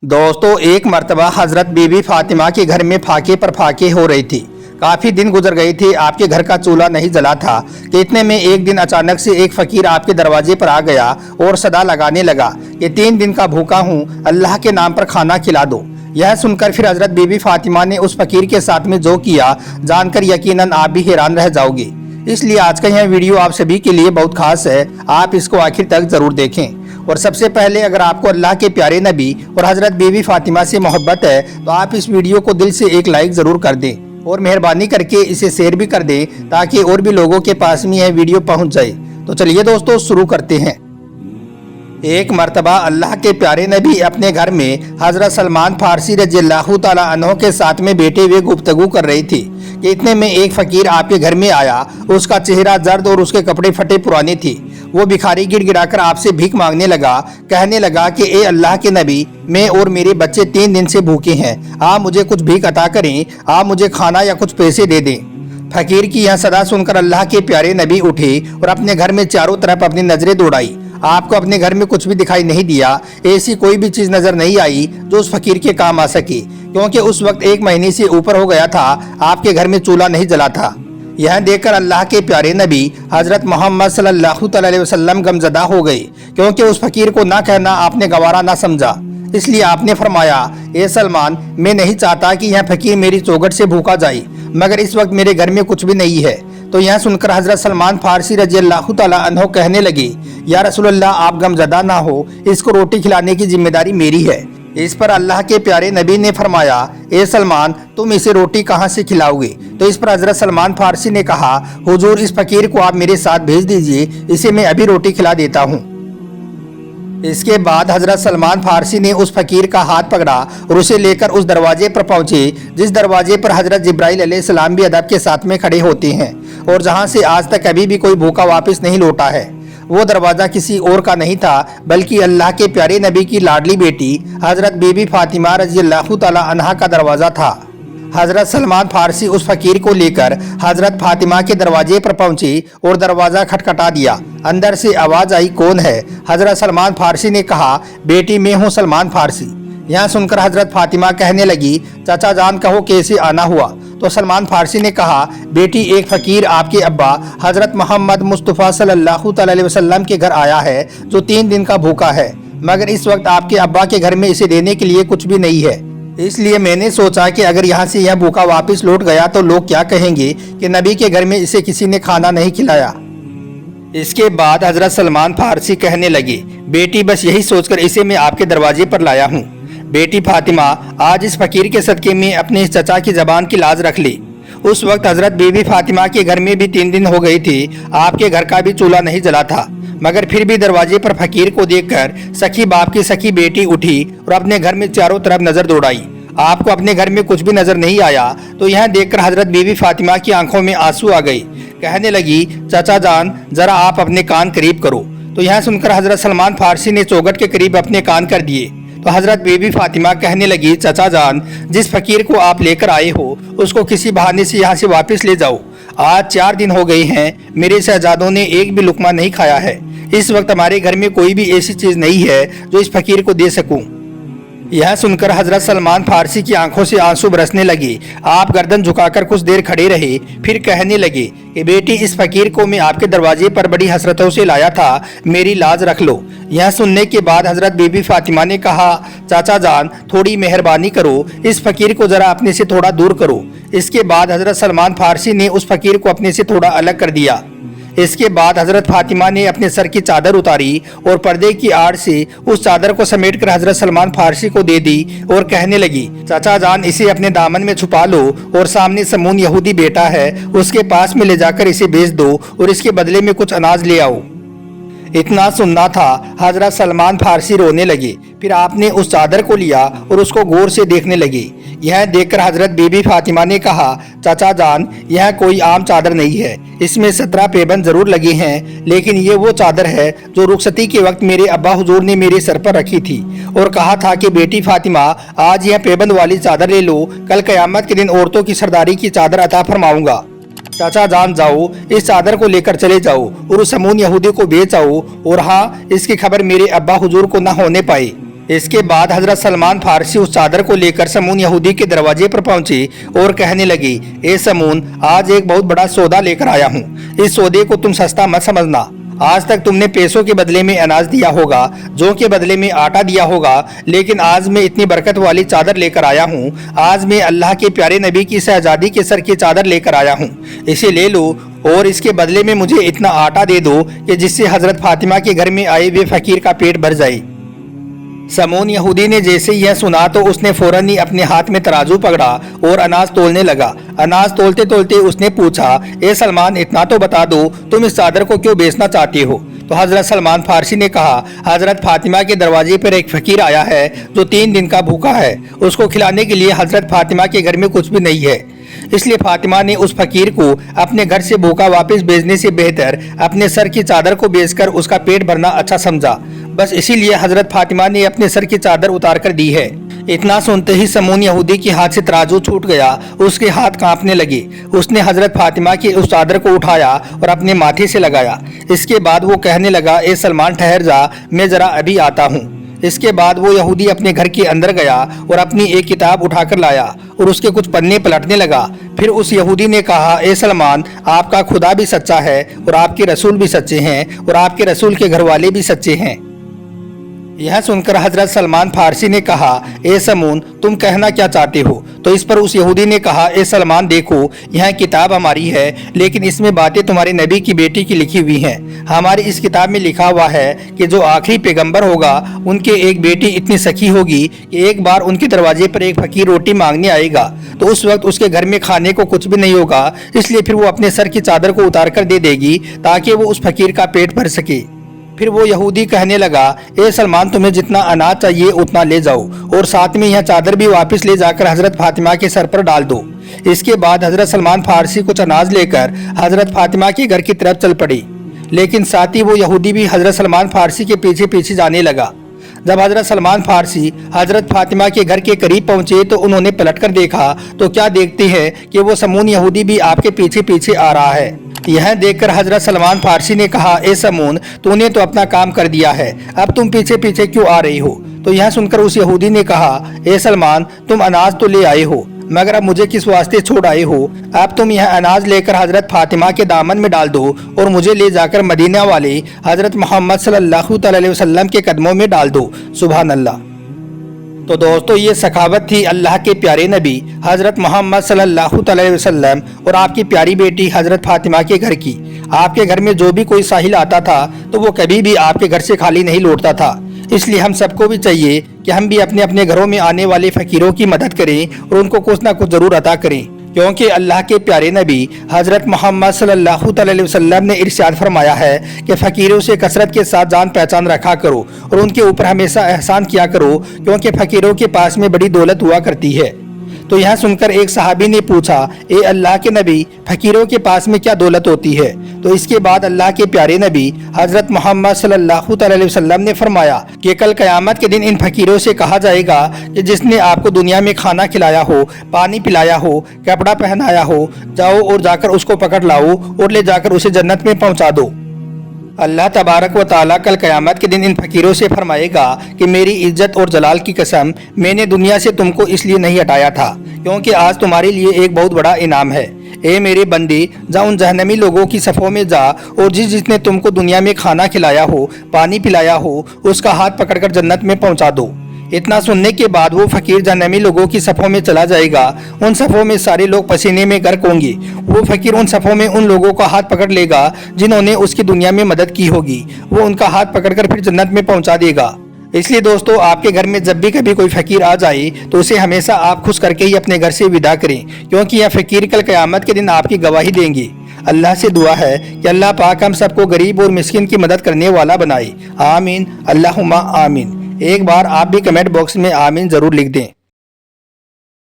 दोस्तों, एक मर्तबा हजरत बीबी फातिमा के घर में फाके पर फाके हो रही थी। काफी दिन गुजर गए थे, आपके घर का चूल्हा नहीं जला था कि इतने में एक दिन अचानक से एक फकीर आपके दरवाजे पर आ गया और सदा लगाने लगा कि 3 दिन का भूखा हूँ, अल्लाह के नाम पर खाना खिला दो। यह सुनकर फिर हजरत बीबी फातिमा ने उस फकीर के साथ में जो किया, जानकर यकीनन आप भी हैरान रह जाओगे। इसलिए आज का यह वीडियो आप सभी के लिए बहुत खास है, आप इसको आखिर तक जरूर देखें। और सबसे पहले, अगर आपको अल्लाह के प्यारे नबी और हजरत बीबी फातिमा से मोहब्बत है तो आप इस वीडियो को दिल से एक लाइक जरूर कर दें और मेहरबानी करके इसे शेयर भी कर दें ताकि और भी लोगों के पास में यह वीडियो पहुंच जाए। तो चलिए दोस्तों, शुरू करते हैं। एक मर्तबा अल्लाह के प्यारे नबी अपने घर में हजरत सलमान फारसी रज़ियल्लाहु ताला अन्हु के साथ में बैठे हुए गुफ्तगू कर रही थी कि इतने में एक फकीर आपके घर में आया। उसका चेहरा जर्द और उसके कपड़े फटे पुराने थे। वो भिखारी गिड़गिड़ाकर आपसे भीख मांगने लगा, कहने लगा कि ए अल्लाह के नबी, मैं और मेरे बच्चे 3 दिन से भूखे हैं, आप मुझे कुछ भीख अता करें, आप मुझे खाना या कुछ पैसे दे दें। फकीर की यह सदा सुनकर अल्लाह के प्यारे नबी उठे और अपने घर में चारों तरफ अपनी नजरें दौड़ाई। आपको अपने घर में कुछ भी दिखाई नहीं दिया, ऐसी कोई भी चीज नजर नहीं आई जो उस फकीर के काम आ सके, क्योंकि उस वक्त 1 महीने से ऊपर हो गया था, आपके घर में चूल्हा नहीं जला था। यह देखकर अल्लाह के प्यारे नबी हजरत मोहम्मद सल्लल्लाहु अलैहि वसल्लम गमजदा हो गए, क्योंकि उस फकीर को ना कहना आपने गवारा ना समझा। इसलिए आपने फरमाया, ए सलमान, मैं नहीं चाहता कि यह फकीर मेरी चौखट से भूखा जाए, मगर इस वक्त मेरे घर में कुछ भी नहीं है। तो यह सुनकर हजरत सलमान फारसी रज़ियल्लाहु ताला अन्हु कहने लगे, या रसूलल्लाह, आप गमजदा ना हो, इसको रोटी खिलाने की जिम्मेदारी मेरी है। इस पर अल्लाह के प्यारे नबी ने फरमाया, ए सलमान, तुम इसे रोटी कहाँ से खिलाओगे? तो इस पर हजरत सलमान फारसी ने कहा, हुजूर, इस फकीर को आप मेरे साथ भेज दीजिए, इसे मैं अभी रोटी खिला देता हूँ। इसके बाद हजरत सलमान फारसी ने उस फकीर का हाथ पकड़ा और उसे लेकर उस दरवाजे पर पहुंचे जिस दरवाजे पर हजरत जिब्राइल अलैहिस्सलाम भी अदब के साथ में खड़े होते हैं और जहां से आज तक कभी भी कोई भूखा वापस नहीं लौटा है। वो दरवाजा किसी और का नहीं था, बल्कि अल्लाह के प्यारे नबी की लाडली बेटी हजरत बीबी फातिमा रज़ियल्लाहु ताला अन्हा का दरवाजा था। हजरत सलमान फारसी उस फकीर को लेकर हजरत फातिमा के दरवाजे पर पहुंचे और दरवाजा खटखटा दिया। अंदर से आवाज आई, कौन है? हजरत सलमान फारसी ने कहा, बेटी, मैं हूं सलमान फारसी। यह सुनकर हजरत फातिमा कहने लगी, चाचा जान, कहो कैसे आना हुआ? तो सलमान फारसी ने कहा, बेटी, एक फकीर आपके अब्बा हजरत मोहम्मद मुस्तफ़ा सल्लल्लाहु अलैहि वसल्लम के घर आया है जो 3 दिन का भूखा है, मगर इस वक्त आपके अब्बा के घर में इसे देने के लिए कुछ भी नहीं है। इसलिए मैंने सोचा कि अगर यहाँ से यह भूखा वापस लौट गया तो लोग क्या कहेंगे कि नबी के घर में इसे किसी ने खाना नहीं खिलाया। इसके बाद हजरत सलमान फारसी कहने लगे, बेटी, बस यही सोचकर इसे मैं आपके दरवाजे पर लाया हूँ। बेटी फातिमा, आज इस फकीर के सदके में अपने इस चचा की जबान की लाज रख ली। उस वक्त हजरत बीबी फातिमा के घर में भी 3 दिन हो गई थी, आपके घर का भी चूल्हा नहीं जला था, मगर फिर भी दरवाजे पर फकीर को देखकर सखी बाप की सखी बेटी उठी और अपने घर में चारों तरफ नजर दौड़ाई। आपको अपने घर में कुछ भी नजर नहीं आया तो यह देखकर हजरत बीबी फातिमा की आंखों में आंसू आ गई। कहने लगी, चाचा जान, जरा आप अपने कान करीब करो। तो यह सुनकर हजरत सलमान फारसी ने चौखट के करीब अपने कान कर दिए। तो हजरत बीबी फातिमा कहने लगी, चाचा जान, जिस फकीर को आप लेकर आए हो उसको किसी बहाने से यहाँ से वापस ले जाओ। आज 4 दिन हो गए हैं, मेरे शहजादों ने एक भी लुकमा नहीं खाया है। इस वक्त हमारे घर में कोई भी ऐसी चीज नहीं है जो इस फकीर को दे सकूं। यह सुनकर हजरत सलमान फारसी की आंखों से आंसू बरसने लगे। आप गर्दन झुकाकर कुछ देर खड़े रहे, फिर कहने लगे कि बेटी, इस फकीर को मैं आपके दरवाजे पर बड़ी हसरतों से लाया था, मेरी लाज रख लो। यह सुनने के बाद हजरत बीबी फातिमा ने कहा, चाचा जान, थोड़ी मेहरबानी करो, इस फकीर को जरा अपने से थोड़ा दूर करो। इसके बाद हजरत सलमान फारसी ने उस फकीर को अपने से थोड़ा अलग कर दिया। इसके बाद हजरत फातिमा ने अपने सर की चादर उतारी और पर्दे की आड़ से उस चादर को समेटकर हजरत सलमान फारसी को दे दी और कहने लगी, चाचा जान, इसे अपने दामन में छुपा लो और सामने समून यहूदी बेटा है, उसके पास में ले जाकर इसे बेच दो और इसके बदले में कुछ अनाज ले आओ। इतना सुनना था, हजरत सलमान फारसी रोने लगे। फिर आपने उस चादर को लिया और उसको गौर से देखने लगे। यह देखकर हजरत बीबी फातिमा ने कहा, चाचा जान, यह कोई आम चादर नहीं है, इसमें 17 पैबंद जरूर लगे हैं, लेकिन ये वो चादर है जो रुखसती के वक्त मेरे अब्बा हुजूर ने मेरे सर पर रखी थी और कहा था कि बेटी फातिमा, आज यह पैबंद वाली चादर ले लो, कल कयामत के दिन औरतों की सरदारी की चादर अता फरमाऊंगा। चाचा जान, जाओ, इस चादर को लेकर चले जाओ और उस समून यहूदी को बेच आओ, और हाँ, इसकी खबर मेरे अब्बा हुजूर को न होने पाए। اس کے بعد حضرت سلمان فارسی اس چادر کو لے کر سمون یہودی کے دروازے پر پہنچی اور کہنے لگی، اے سمون، آج ایک بہت بڑا سودا لے کر آیا ہوں، اس سودے کو تم سستا مت سمجھنا۔ آج تک تم نے پیسوں کے بدلے میں اناج دیا ہوگا، جو کے بدلے میں آٹا دیا ہوگا، لیکن آج میں اتنی برکت والی چادر لے کر آیا ہوں۔ آج میں اللہ کے پیارے نبی کی شہزادی کے سر کی چادر لے کر آیا ہوں، اسے لے لو اور اس کے بدلے میں مجھے اتنا آٹا دے دو کہ جس سے حضرت فاطمہ کے گھر میں آئے ہوئے فقیر کا پیٹ بھر جائے۔ سمون یہودی نے جیسے یہ سنا تو اس نے فوراً ہی اپنے ہاتھ میں ترازو پکڑا اور اناج تولنے لگا۔ اناج تولتے تولتے اس نے پوچھا، اے سلمان، اتنا تو بتا دو، تم اس چادر کو کیوں بیچنا چاہتے ہو؟ تو حضرت سلمان فارسی نے کہا، حضرت فاطمہ کے دروازے پر ایک فقیر آیا ہے جو 3 دن کا بھوکا ہے، اس کو کھلانے کے لیے حضرت فاطمہ کے گھر میں کچھ بھی نہیں ہے، اس لیے فاطمہ نے اس فقیر کو اپنے گھر سے بھوکا واپس بھیجنے سے بہتر اپنے سر کی چادر کو بیچ کر اس کا پیٹ بھرنا اچھا سمجھا۔ بس اسی لیے حضرت فاطمہ نے اپنے سر کی چادر اتار کر دی ہے۔ اتنا سنتے ہی سمون یہودی کے ہاتھ سے ترازو چھوٹ گیا، اس کے ہاتھ کانپنے لگے۔ اس نے حضرت فاطمہ کی اس چادر کو اٹھایا اور اپنے ماتھے سے لگایا۔ اس کے بعد وہ کہنے لگا، اے سلمان، ٹھہر جا، میں ذرا ابھی آتا ہوں۔ اس کے بعد وہ یہودی اپنے گھر کے اندر گیا اور اپنی ایک کتاب اٹھا کر لایا اور اس کے کچھ پنے پلٹنے لگا۔ پھر اس یہودی نے کہا، اے سلمان، آپ کا خدا بھی سچا ہے اور آپ کے رسول بھی سچے ہیں اور آپ کے رسول کے گھر والے بھی سچے ہیں۔ یہ سن کر حضرت سلمان فارسی نے کہا، اے سمون، تم کہنا کیا چاہتے ہو؟ تو اس پر اس یہودی نے کہا، اے سلمان، دیکھو، یہ کتاب ہماری ہے، لیکن اس میں باتیں تمہارے نبی کی بیٹی کی لکھی ہوئی ہیں۔ ہماری اس کتاب میں لکھا ہوا ہے کہ جو آخری پیغمبر ہوگا ان کے ایک بیٹی اتنی سخی ہوگی کہ ایک بار ان کے دروازے پر ایک فقیر روٹی مانگنے آئے گا تو اس وقت اس کے گھر میں کھانے کو کچھ بھی نہیں ہوگا، اس لیے پھر وہ اپنے سر کی چادر کو اتار کر دے گی تاکہ وہ اس فقیر کا پیٹ بھر سکے۔ پھر وہ یہودی کہنے لگا، اے سلمان، تمہیں جتنا اناج چاہیے اتنا لے جاؤ اور ساتھ میں یہ چادر بھی واپس لے جا کر حضرت فاطمہ کے سر پر ڈال دو۔ اس کے بعد حضرت سلمان فارسی کچھ اناج لے کر حضرت فاطمہ کے گھر کی طرف چل پڑی، لیکن ساتھ ہی وہ یہودی بھی حضرت سلمان فارسی کے پیچھے پیچھے جانے لگا۔ جب حضرت سلمان فارسی حضرت فاطمہ کے گھر کے قریب پہنچے تو انہوں نے پلٹ کر دیکھا تو کیا دیکھتے ہیں کہ وہ سمون یہودی بھی آپ کے پیچھے پیچھے آ رہا ہے۔ یہ دیکھ کر حضرت سلمان فارسی نے کہا، اے سمون، تو نے تو اپنا کام کر دیا ہے، اب تم پیچھے پیچھے کیوں آ رہی ہو؟ تو یہ سن کر اس یہودی نے کہا، اے سلمان، تم اناج تو لے آئے ہو، مگر اب مجھے کس واسطے چھوڑ آئے ہو؟ اب تم یہ اناج لے کر حضرت فاطمہ کے دامن میں ڈال دو اور مجھے لے جا کر مدینہ والے حضرت محمد صلی اللہ علیہ وسلم کے قدموں میں ڈال دو۔ سبحان اللہ۔ تو دوستو، یہ سخاوت تھی اللہ کے پیارے نبی حضرت محمد صلی اللہ علیہ وسلم اور آپ کی پیاری بیٹی حضرت فاطمہ کے گھر کی۔ آپ کے گھر میں جو بھی کوئی ساحل آتا تھا تو وہ کبھی بھی آپ کے گھر سے خالی نہیں لوٹتا تھا۔ اس لیے ہم سب کو بھی چاہیے کہ ہم بھی اپنے اپنے گھروں میں آنے والے فقیروں کی مدد کریں اور ان کو کچھ نہ کچھ ضرور عطا کریں، کیونکہ اللہ کے پیارے نبی حضرت محمد صلی اللہ علیہ وسلم نے ارشاد فرمایا ہے کہ فقیروں سے کثرت کے ساتھ جان پہچان رکھا کرو اور ان کے اوپر ہمیشہ احسان کیا کرو، کیونکہ فقیروں کے پاس میں بڑی دولت ہوا کرتی ہے۔ تو یہاں سن کر ایک صحابی نے پوچھا، اے اللہ کے نبی، فقیروں کے پاس میں کیا دولت ہوتی ہے؟ تو اس کے بعد اللہ کے پیارے نبی حضرت محمد صلی اللہ علیہ وسلم نے فرمایا کہ کل قیامت کے دن ان فقیروں سے کہا جائے گا کہ جس نے آپ کو دنیا میں کھانا کھلایا ہو، پانی پلایا ہو، کپڑا پہنایا ہو، جاؤ اور جا کر اس کو پکڑ لاؤ اور لے جا کر اسے جنت میں پہنچا دو۔ اللہ تبارک و تعالیٰ کل قیامت کے دن ان فقیروں سے فرمائے گا کہ میری عزت اور جلال کی قسم، میں نے دنیا سے تم کو اس لیے نہیں ہٹایا تھا کیونکہ آج تمہارے لیے ایک بہت بڑا انعام ہے۔ اے میرے بندے، جا ان جہنمی لوگوں کی صفوں میں جا اور جس نے تم کو دنیا میں کھانا کھلایا ہو، پانی پلایا ہو، اس کا ہاتھ پکڑ کر جنت میں پہنچا دو۔ اتنا سننے کے بعد وہ فقیر جہنمی لوگوں کی صفوں میں چلا جائے گا۔ ان صفوں میں سارے لوگ پسینے میں غرق ہوں گے۔ وہ فقیر ان صفوں میں ان لوگوں کا ہاتھ پکڑ لے گا جنہوں نے اس کی دنیا میں مدد کی ہوگی، وہ ان کا ہاتھ پکڑ کر پھر جنت میں پہنچا دے گا۔ اس لیے دوستو، آپ کے گھر میں جب بھی کبھی کوئی فقیر آ جائے تو اسے ہمیشہ آپ خوش کر کے ہی اپنے گھر سے وداع کریں، کیونکہ یہ فقیر کل قیامت کے دن آپ کی گواہی دیں گے۔ اللہ سے دعا ہے کہ اللہ پاک ہم سب کو غریب اور مسکین کی مدد کرنے والا بنائے۔ آمین، اللہم آمین۔ ایک بار آپ بھی کمنٹ باکس میں آمین ضرور لکھ دیں۔